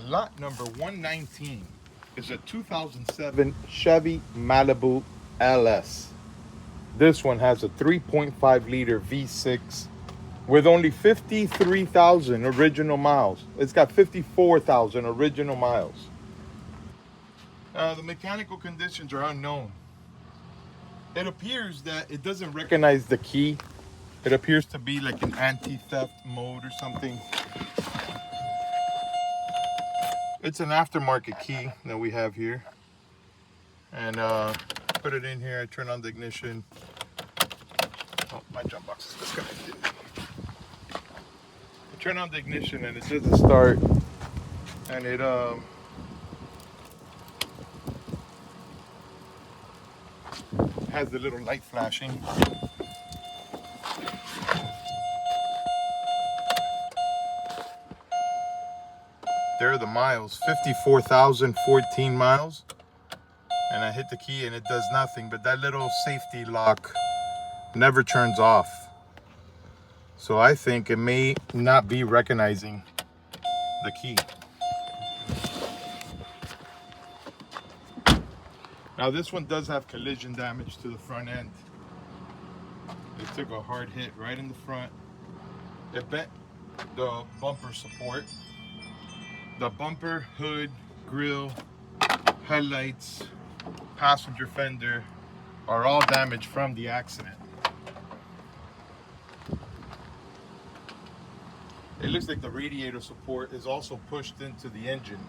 Lot number 119 is a 2007 Chevy Malibu LS. This one has a 3.5 liter V6 with only 53,000 original miles. It's got 54,000 original miles. The mechanical conditions are unknown. It appears that it doesn't recognize the key. It appears to be like an anti-theft mode or something. It's an aftermarket key that we have here. And put it in here, I turn on the ignition. Oh, my jump box is disconnected. I turn on the ignition and it doesn't start. And it has the little light flashing. There are the miles, 54,014 miles. And I hit the key and it does nothing, but that little safety lock never turns off. So I think it may not be recognizing the key. Now this one does have collision damage to the front end. It took a hard hit right in the front. It bent the bumper support. The bumper, hood, grille, headlights, passenger fender are all damaged from the accident. It looks like the radiator support is also pushed into the engine.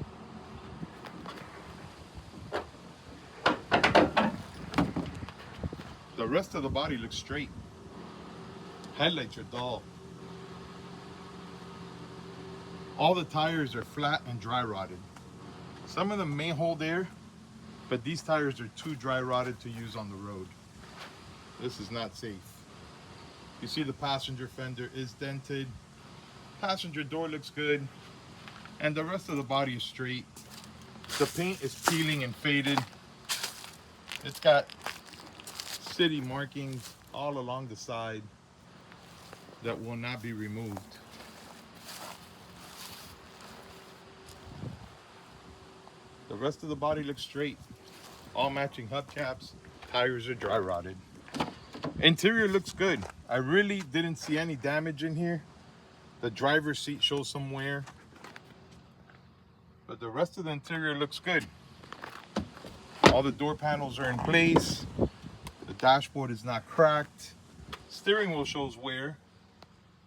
The rest of the body looks straight. Headlights are dull. All the tires are flat and dry rotted. Some of them may hold air, but these tires are too dry rotted to use on the road. This is not safe. You see the passenger fender is dented. Passenger door looks good. And the rest of the body is straight. The paint is peeling and faded. It's got city markings all along the side that will not be removed. The rest of the body looks straight. All matching hubcaps. Tires are dry rotted. Interior looks good. I really didn't see any damage in here. The driver's seat shows some wear. But the rest of the interior looks good. All the door panels are in place. The dashboard is not cracked. Steering wheel shows wear.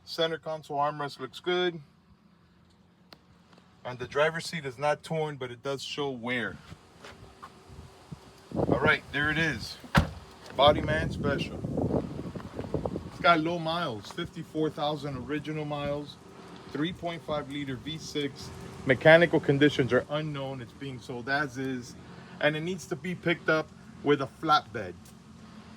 Center console armrest looks good. And the driver's seat is not torn, but it does show wear. All right, there it is. Body Man Special. It's got low miles, 54,000 original miles, 3.5 liter V6. Mechanical conditions are unknown. It's being sold as is. And it needs to be picked up with a flatbed.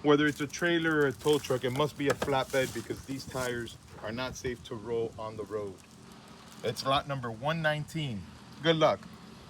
Whether it's a trailer or a tow truck, it must be a flatbed because these tires are not safe to roll on the road. It's lot number 119. Good luck.